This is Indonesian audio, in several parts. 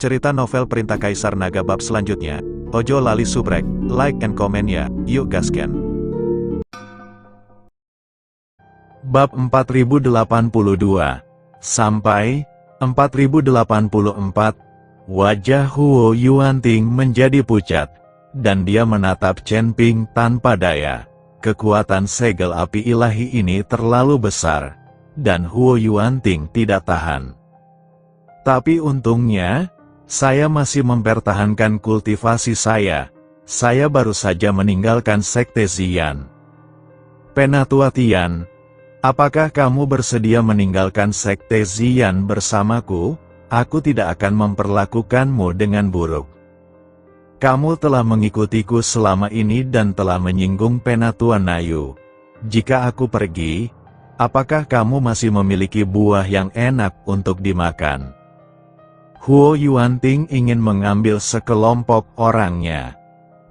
Cerita novel Perintah Kaisar Naga bab selanjutnya. Ojo lali subrek, like and comment ya, yuk gasken. Bab 4082 sampai 4084. Wajah Huo Yuanting menjadi pucat, dan dia menatap Chen Ping tanpa daya. Kekuatan segel api ilahi ini terlalu besar, dan Huo Yuanting tidak tahan. Tapi untungnya, saya masih mempertahankan kultivasi saya. Saya baru saja meninggalkan Sekte Ziyan. Penatua Tian, apakah kamu bersedia meninggalkan Sekte Ziyan bersamaku? Aku tidak akan memperlakukanmu dengan buruk. Kamu telah mengikutiku selama ini dan telah menyinggung Penatua Nayu. Jika aku pergi, apakah kamu masih memiliki buah yang enak untuk dimakan? Huo Yuanting ingin mengambil sekelompok orangnya.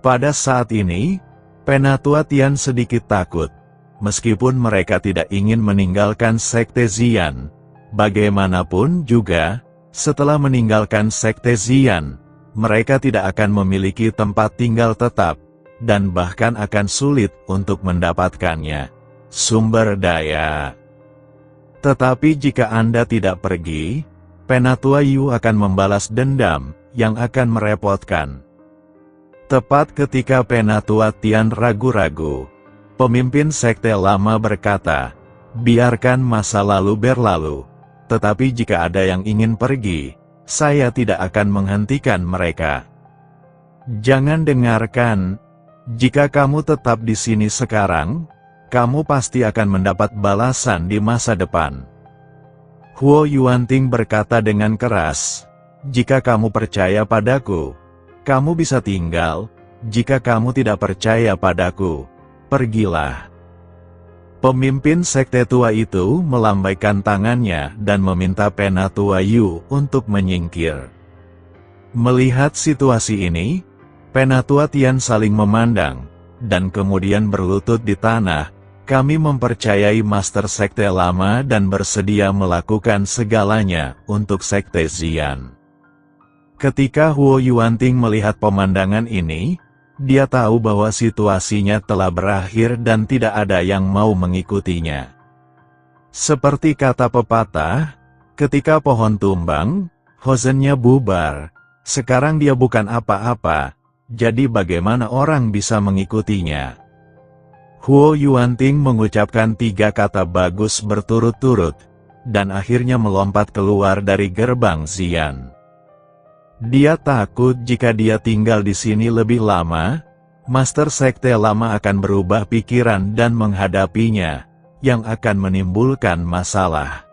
Pada saat ini, Penatua Tian sedikit takut. Meskipun mereka tidak ingin meninggalkan Sekte Ziyan, bagaimanapun juga, setelah meninggalkan Sekte Ziyan, mereka tidak akan memiliki tempat tinggal tetap, dan bahkan akan sulit untuk mendapatkannya. Sumber daya. Tetapi jika Anda tidak pergi, Penatua Yu akan membalas dendam, yang akan merepotkan. Tepat ketika Penatua Tian ragu-ragu, pemimpin Sekte Lama berkata, biarkan masa lalu berlalu, tetapi jika ada yang ingin pergi, saya tidak akan menghentikan mereka. Jangan dengarkan, jika kamu tetap di sini sekarang, kamu pasti akan mendapat balasan di masa depan. Huo Yuanting berkata dengan keras, jika kamu percaya padaku, kamu bisa tinggal, jika kamu tidak percaya padaku, pergilah. Pemimpin sekte tua itu melambaikan tangannya dan meminta Penatua Yu untuk menyingkir. Melihat situasi ini, Penatua Tian saling memandang, dan kemudian berlutut di tanah. Kami mempercayai Master Sekte Lama dan bersedia melakukan segalanya untuk Sekte Ziyan. Ketika Huo Yuanting melihat pemandangan ini, dia tahu bahwa situasinya telah berakhir dan tidak ada yang mau mengikutinya. Seperti kata pepatah, ketika pohon tumbang, hozennya bubar. Sekarang dia bukan apa-apa, jadi bagaimana orang bisa mengikutinya? Huo Yuanting mengucapkan 3 kata bagus berturut-turut, dan akhirnya melompat keluar dari gerbang Ziyan. Dia takut jika dia tinggal di sini lebih lama, Master Sekte Lama akan berubah pikiran dan menghadapinya, yang akan menimbulkan masalah.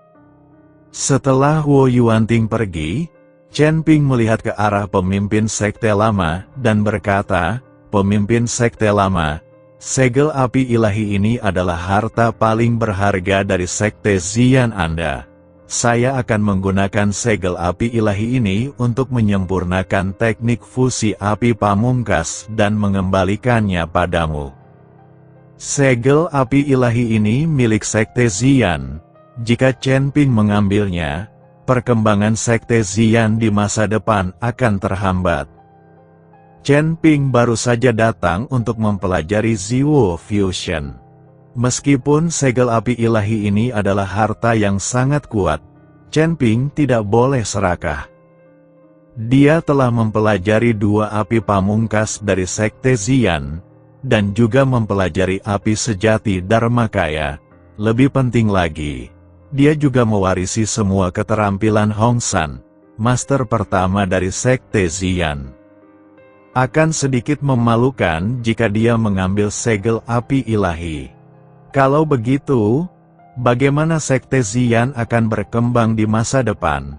Setelah Huo Yuanting pergi, Chen Ping melihat ke arah pemimpin Sekte Lama dan berkata, pemimpin Sekte Lama, segel api ilahi ini adalah harta paling berharga dari Sekte Ziyan Anda. Saya akan menggunakan segel api ilahi ini untuk menyempurnakan teknik fusi api pamungkas dan mengembalikannya padamu. Segel api ilahi ini milik Sekte Ziyan. Jika Chen Ping mengambilnya, perkembangan Sekte Ziyan di masa depan akan terhambat. Chen Ping baru saja datang untuk mempelajari Ziwo Fusion. Meskipun segel api ilahi ini adalah harta yang sangat kuat, Chen Ping tidak boleh serakah. Dia telah mempelajari 2 api pamungkas dari Sekte Ziyan, dan juga mempelajari api sejati Dharmakaya. Lebih penting lagi, dia juga mewarisi semua keterampilan Hong San, master pertama dari Sekte Ziyan. Akan sedikit memalukan jika dia mengambil segel api ilahi. Kalau begitu, bagaimana Sekte Ziyan akan berkembang di masa depan?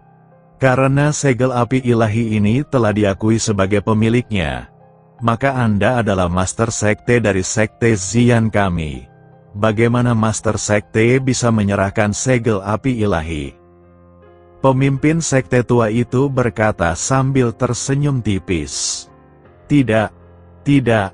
Karena segel api ilahi ini telah diakui sebagai pemiliknya, maka Anda adalah Master Sekte dari Sekte Ziyan kami. Bagaimana Master Sekte bisa menyerahkan segel api ilahi? Pemimpin Sekte tua itu berkata sambil tersenyum tipis. Tidak, tidak,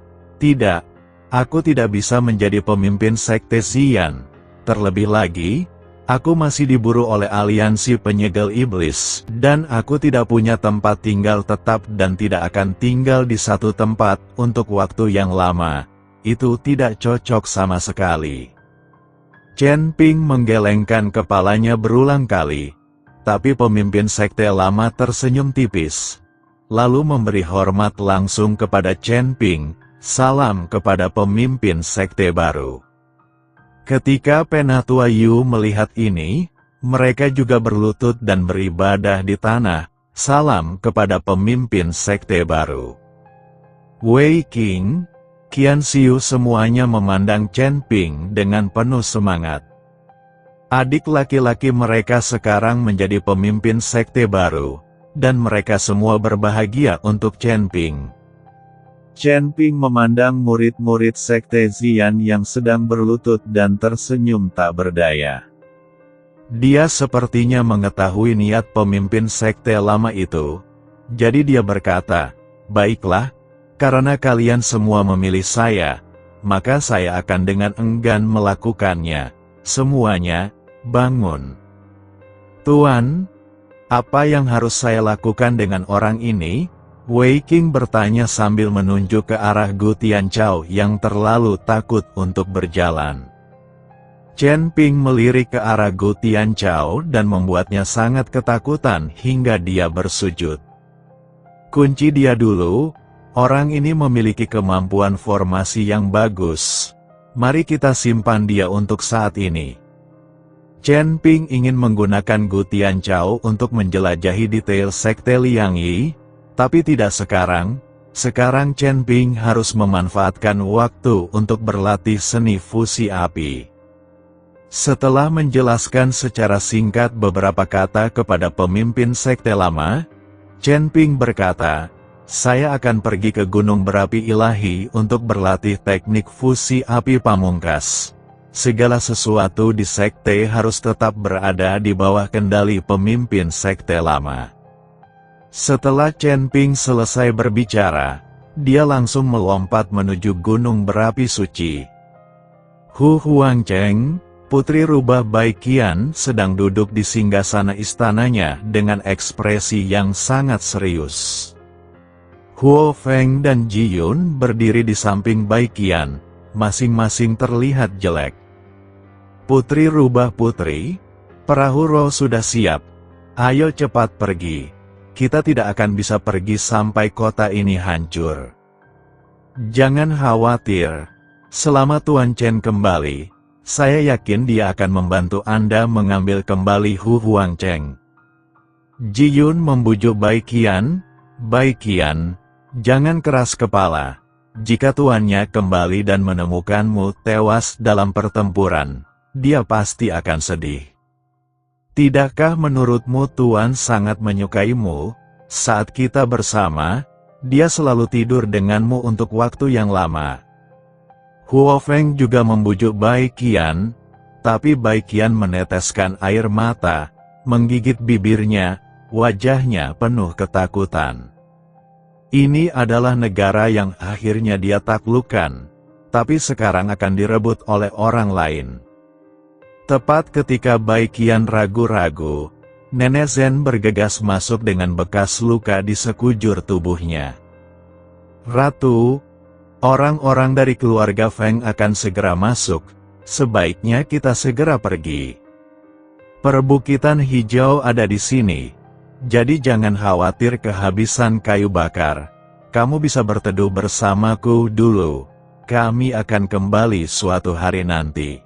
aku tidak bisa menjadi pemimpin Sekte Ziyan. Terlebih lagi, Aku masih diburu oleh aliansi penyegel iblis, dan aku tidak punya tempat tinggal tetap dan tidak akan tinggal di satu tempat untuk waktu yang lama. Itu tidak cocok sama sekali. Chen Ping menggelengkan kepalanya berulang kali, tapi pemimpin sekte lama tersenyum tipis, lalu memberi hormat langsung kepada Chen Ping, salam kepada pemimpin sekte baru. Ketika Penatua Yu melihat ini, mereka juga berlutut dan beribadah di tanah, salam kepada pemimpin sekte baru. Wei Qing, Qian Xiu semuanya memandang Chen Ping dengan penuh semangat. Adik laki-laki mereka sekarang menjadi pemimpin sekte baru, dan mereka semua berbahagia untuk Chen Ping. Chen Ping memandang murid-murid sekte Xian yang sedang berlutut dan tersenyum tak berdaya. Dia sepertinya mengetahui niat pemimpin sekte lama itu, jadi dia berkata, "Baiklah, karena kalian semua memilih saya, maka saya akan dengan enggan melakukannya. Semuanya, bangun." "Tuan, apa yang harus saya lakukan dengan orang ini?" Wei Qing bertanya sambil menunjuk ke arah Gu Tianchao yang terlalu takut untuk berjalan. Chen Ping melirik ke arah Gu Tianchao dan membuatnya sangat ketakutan hingga dia bersujud. "Kunci dia dulu, orang ini memiliki kemampuan formasi yang bagus. Mari kita simpan dia untuk saat ini." Chen Ping ingin menggunakan Gu Tianchao untuk menjelajahi detail sekte Liang Yi, tapi tidak sekarang. Sekarang Chen Ping harus memanfaatkan waktu untuk berlatih seni fusi api. Setelah menjelaskan secara singkat beberapa kata kepada pemimpin sekte lama, Chen Ping berkata, "Saya akan pergi ke Gunung Berapi Ilahi untuk berlatih teknik fusi api pamungkas. Segala sesuatu di sekte harus tetap berada di bawah kendali pemimpin sekte lama." Setelah Chen Ping selesai berbicara, dia langsung melompat menuju Gunung Berapi Suci. Hu Huangcheng, putri rubah Bai Qian, sedang duduk di singgasana istananya dengan ekspresi yang sangat serius. Huo Feng dan Ji Yun berdiri di samping Bai Qian, masing-masing terlihat jelek. "Putri rubah putri, perahu roh sudah siap. Ayo cepat pergi. Kita tidak akan bisa pergi sampai kota ini hancur." "Jangan khawatir. Selama Tuan Chen kembali, saya yakin dia akan membantu Anda mengambil kembali Hu Huangcheng." Ji Yun membujuk Bai Qian, "Bai Qian, jangan keras kepala. Jika tuannya kembali dan menemukanmu tewas dalam pertempuran, dia pasti akan sedih. Tidakkah menurutmu Tuan sangat menyukaimu? Saat kita bersama, dia selalu tidur denganmu untuk waktu yang lama." Huo Feng juga membujuk Bai Qian, tapi Bai Qian meneteskan air mata, menggigit bibirnya, wajahnya penuh ketakutan. Ini adalah negara yang akhirnya dia taklukkan, tapi sekarang akan direbut oleh orang lain. Tepat ketika Bai Qian ragu-ragu, Nenek Zen bergegas masuk dengan bekas luka di sekujur tubuhnya. "Ratu, orang-orang dari keluarga Feng akan segera masuk, sebaiknya kita segera pergi. Perbukitan hijau ada di sini, jadi jangan khawatir kehabisan kayu bakar. Kamu bisa berteduh bersamaku dulu, kami akan kembali suatu hari nanti."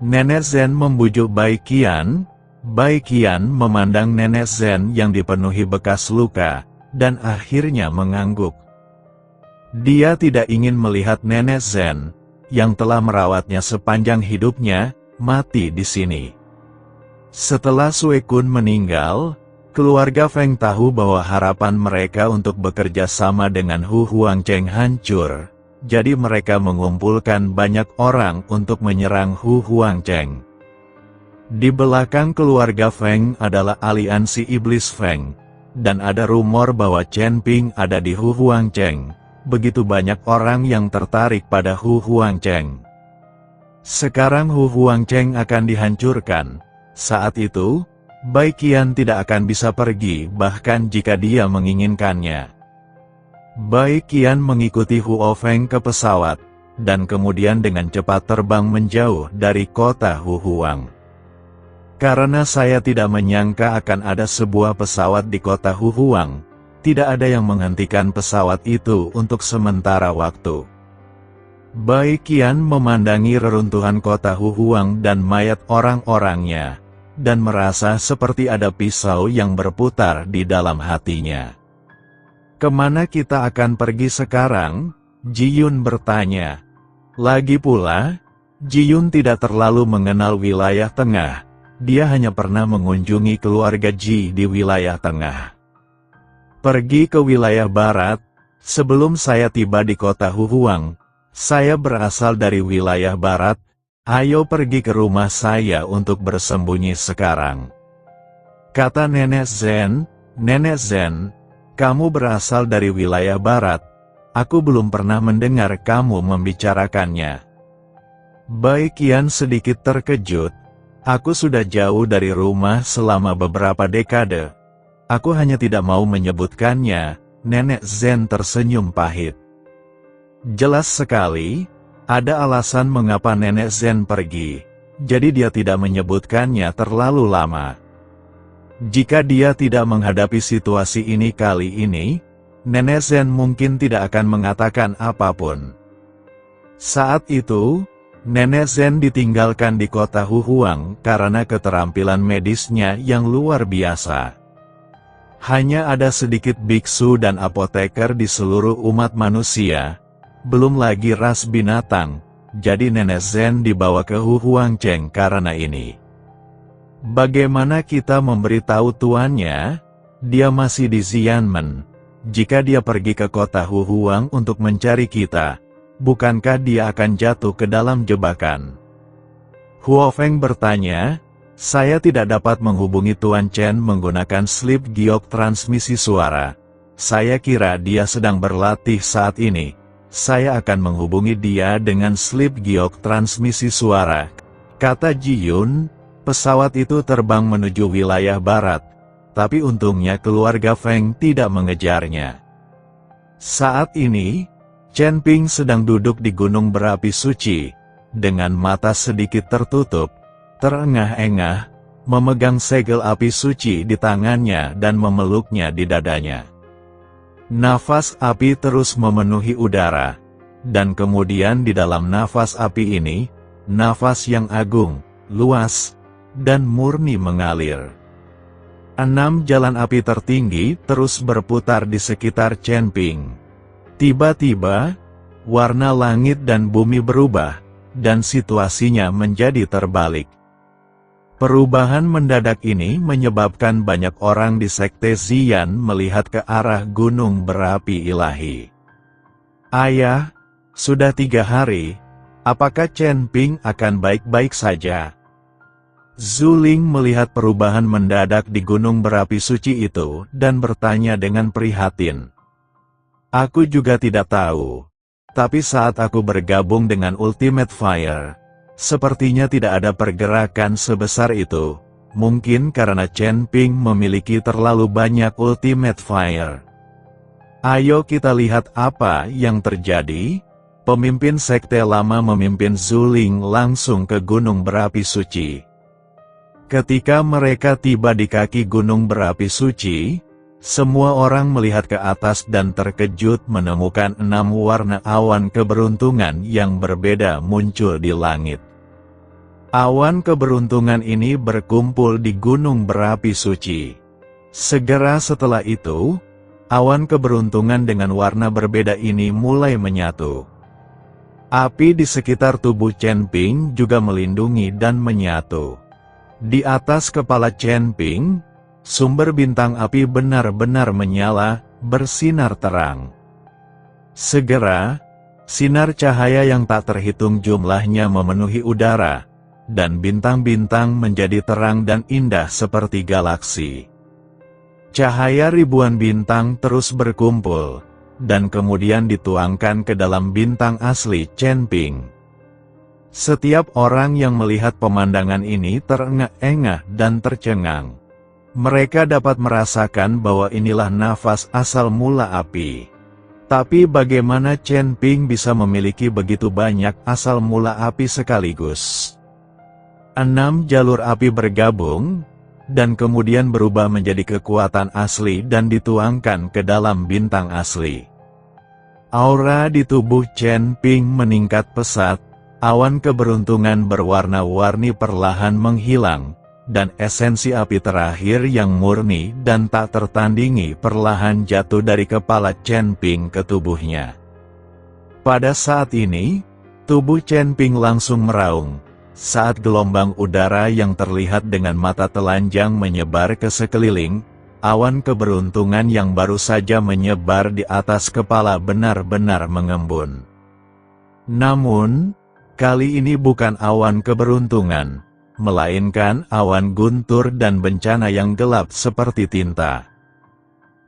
Nenek Zen membujuk Bai Qian. Bai Qian memandang Nenek Zen yang dipenuhi bekas luka, dan akhirnya mengangguk. Dia tidak ingin melihat Nenek Zen, yang telah merawatnya sepanjang hidupnya, mati di sini. Setelah Sui Kun meninggal, keluarga Feng tahu bahwa harapan mereka untuk bekerja sama dengan Hu Huangcheng hancur. Jadi mereka mengumpulkan banyak orang untuk menyerang Hu Huangcheng. Di belakang keluarga Feng adalah aliansi iblis Feng, dan ada rumor bahwa Chen Ping ada di Hu Huangcheng. Begitu banyak orang yang tertarik pada Hu Huangcheng. Sekarang Hu Huangcheng akan dihancurkan. Saat itu, Bai Qian tidak akan bisa pergi bahkan jika dia menginginkannya. Bai Qian mengikuti Huo Feng ke pesawat, dan kemudian dengan cepat terbang menjauh dari kota Hu Huang. Karena saya tidak menyangka akan ada sebuah pesawat di kota Hu Huang, tidak ada yang menghentikan pesawat itu untuk sementara waktu. Bai Qian memandangi reruntuhan kota Hu Huang dan mayat orang-orangnya, dan merasa seperti ada pisau yang berputar di dalam hatinya. "Kemana kita akan pergi sekarang?" Ji Yun bertanya. Lagi pula, Ji Yun tidak terlalu mengenal wilayah tengah, dia hanya pernah mengunjungi keluarga Ji di wilayah tengah. "Pergi ke wilayah barat, sebelum saya tiba di kota Hu Huang. Saya berasal dari wilayah barat, ayo pergi ke rumah saya untuk bersembunyi sekarang," kata Nenek Zen. "Nenek Zen, kamu berasal dari wilayah barat. Aku belum pernah mendengar kamu membicarakannya." Bai Qian sedikit terkejut. "Aku sudah jauh dari rumah selama beberapa dekade. Aku hanya tidak mau menyebutkannya." Nenek Zen tersenyum pahit. Jelas sekali, ada alasan mengapa Nenek Zen pergi, jadi dia tidak menyebutkannya terlalu lama. Jika dia tidak menghadapi situasi ini kali ini, Nenek Zen mungkin tidak akan mengatakan apapun. Saat itu, Nenek Zen ditinggalkan di kota Hu Huang karena keterampilan medisnya yang luar biasa. Hanya ada sedikit biksu dan apoteker di seluruh umat manusia, belum lagi ras binatang, jadi Nenek Zen dibawa ke Hu Huangcheng karena ini. "Bagaimana kita memberitahu tuannya? Dia masih di Xianmen. Jika dia pergi ke kota Hu Huang untuk mencari kita, bukankah dia akan jatuh ke dalam jebakan?" Huo Feng bertanya. "Saya tidak dapat menghubungi Tuan Chen menggunakan slip giok transmisi suara. Saya kira dia sedang berlatih saat ini. Saya akan menghubungi dia dengan slip giok transmisi suara," kata Ji Yun. Pesawat itu terbang menuju wilayah barat, tapi untungnya keluarga Feng tidak mengejarnya. Saat ini, Chen Ping sedang duduk di gunung berapi suci, dengan mata sedikit tertutup, terengah-engah, memegang segel api suci di tangannya dan memeluknya di dadanya. Nafas api terus memenuhi udara, dan kemudian di dalam nafas api ini, nafas yang agung, luas, dan murni mengalir. 6 jalan api tertinggi terus berputar di sekitar Chen Ping. Tiba-tiba, warna langit dan bumi berubah, dan situasinya menjadi terbalik. Perubahan mendadak ini menyebabkan banyak orang di Sekte Xian melihat ke arah gunung berapi ilahi. "Ayah, sudah 3 hari, apakah Chen Ping akan baik-baik saja?" Zuling melihat perubahan mendadak di gunung berapi suci itu dan bertanya dengan prihatin. "Aku juga tidak tahu. Tapi saat aku bergabung dengan Ultimate Fire, sepertinya tidak ada pergerakan sebesar itu, mungkin karena Chen Ping memiliki terlalu banyak Ultimate Fire. Ayo kita lihat apa yang terjadi." Pemimpin sekte lama memimpin Zuling langsung ke gunung berapi suci. Ketika mereka tiba di kaki gunung berapi suci, semua orang melihat ke atas dan terkejut menemukan 6 warna awan keberuntungan yang berbeda muncul di langit. Awan keberuntungan ini berkumpul di gunung berapi suci. Segera setelah itu, awan keberuntungan dengan warna berbeda ini mulai menyatu. Api di sekitar tubuh Chen Ping juga melindungi dan menyatu. Di atas kepala Chen Ping, sumber bintang api benar-benar menyala, bersinar terang. Segera, sinar cahaya yang tak terhitung jumlahnya memenuhi udara, dan bintang-bintang menjadi terang dan indah seperti galaksi. Cahaya ribuan bintang terus berkumpul, dan kemudian dituangkan ke dalam bintang asli Chen Ping. Setiap orang yang melihat pemandangan ini terengah-engah dan tercengang. Mereka dapat merasakan bahwa inilah nafas asal mula api. Tapi bagaimana Chen Ping bisa memiliki begitu banyak asal mula api sekaligus? 6 jalur api bergabung, dan kemudian berubah menjadi kekuatan asli dan dituangkan ke dalam bintang asli. Aura di tubuh Chen Ping meningkat pesat, awan keberuntungan berwarna-warni perlahan menghilang, dan esensi api terakhir yang murni dan tak tertandingi perlahan jatuh dari kepala Chen Ping ke tubuhnya. Pada saat ini, tubuh Chen Ping langsung meraung, saat gelombang udara yang terlihat dengan mata telanjang menyebar ke sekeliling, awan keberuntungan yang baru saja menyebar di atas kepala benar-benar mengembun. Namun, kali ini bukan awan keberuntungan, melainkan awan guntur dan bencana yang gelap seperti tinta.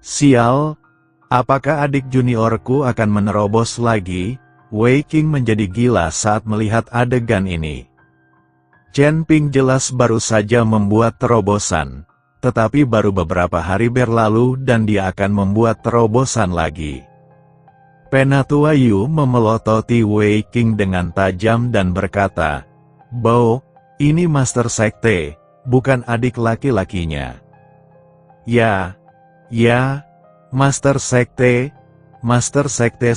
Sial, apakah adik juniorku akan menerobos lagi? Wei Qing menjadi gila saat melihat adegan ini. Chen Ping jelas baru saja membuat terobosan, tetapi baru beberapa hari berlalu dan dia akan membuat terobosan lagi. Penatua Yu memelototi Wei Qing dengan tajam dan berkata, "Bo, ini Master Sekte, bukan adik laki-lakinya." Ya, Master Sekte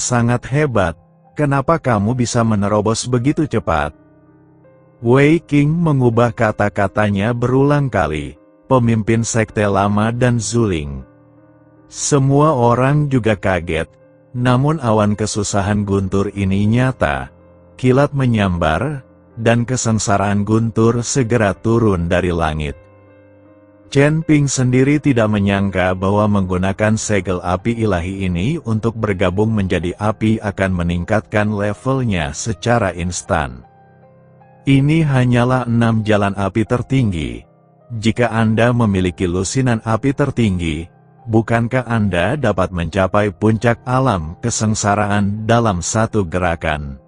sangat hebat, kenapa kamu bisa menerobos begitu cepat? Wei Qing mengubah kata-katanya berulang kali, pemimpin sekte lama dan Zuling. Semua orang juga kaget, namun awan kesusahan guntur ini nyata, kilat menyambar, dan kesengsaraan guntur segera turun dari langit. Chen Ping sendiri tidak menyangka bahwa menggunakan segel api ilahi ini untuk bergabung menjadi api akan meningkatkan levelnya secara instan. Ini hanyalah 6 jalan api tertinggi. Jika Anda memiliki lusinan api tertinggi, bukankah Anda dapat mencapai puncak alam kesengsaraan dalam satu gerakan?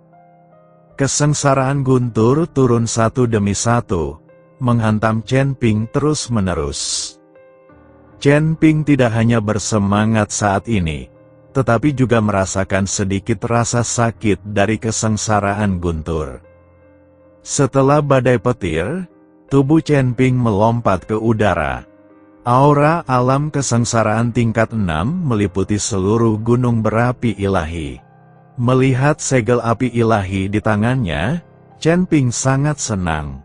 Kesengsaraan guntur turun satu demi satu, menghantam Chen Ping terus-menerus. Chen Ping tidak hanya bersemangat saat ini, tetapi juga merasakan sedikit rasa sakit dari kesengsaraan guntur. Setelah badai petir, tubuh Chen Ping melompat ke udara. Aura alam kesengsaraan tingkat 6 meliputi seluruh gunung berapi ilahi. Melihat segel api ilahi di tangannya, Chen Ping sangat senang.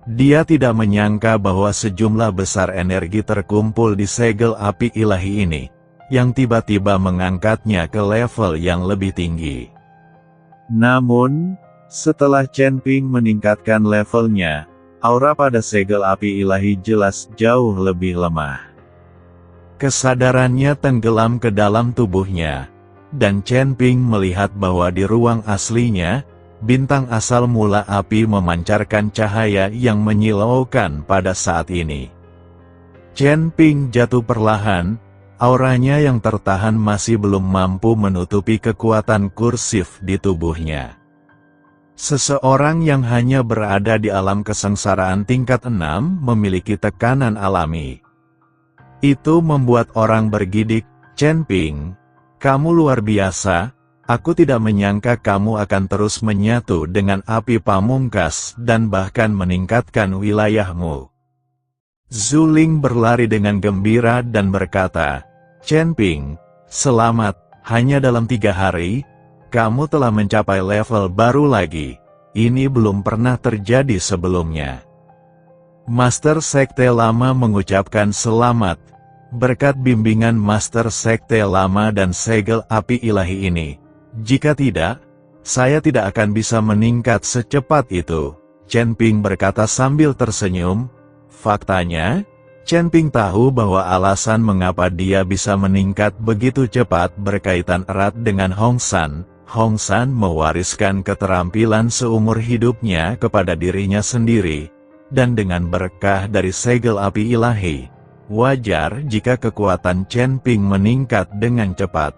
Dia tidak menyangka bahwa sejumlah besar energi terkumpul di segel api ilahi ini, yang tiba-tiba mengangkatnya ke level yang lebih tinggi. Namun, setelah Chen Ping meningkatkan levelnya, aura pada segel api ilahi jelas jauh lebih lemah. Kesadarannya tenggelam ke dalam tubuhnya, dan Chen Ping melihat bahwa di ruang aslinya, bintang asal mula api memancarkan cahaya yang menyilaukan pada saat ini. Chen Ping jatuh perlahan, auranya yang tertahan masih belum mampu menutupi kekuatan kursif di tubuhnya. Seseorang yang hanya berada di alam kesengsaraan tingkat 6 memiliki tekanan alami. Itu membuat orang bergidik, "Chen Ping, kamu luar biasa, aku tidak menyangka kamu akan terus menyatu dengan api pamungkas dan bahkan meningkatkan wilayahmu." Zuling berlari dengan gembira dan berkata, "Chen Ping, selamat, hanya dalam 3 hari, kamu telah mencapai level baru lagi. Ini belum pernah terjadi sebelumnya." Master Sekte Lama mengucapkan selamat. Berkat bimbingan Master Sekte Lama dan segel api ilahi ini, jika tidak, saya tidak akan bisa meningkat secepat itu. Chen Ping berkata sambil tersenyum. Faktanya, Chen Ping tahu bahwa alasan mengapa dia bisa meningkat begitu cepat berkaitan erat dengan Hong San. Hong San mewariskan keterampilan seumur hidupnya kepada dirinya sendiri, dan dengan berkah dari segel api ilahi, wajar jika kekuatan Chen Ping meningkat dengan cepat.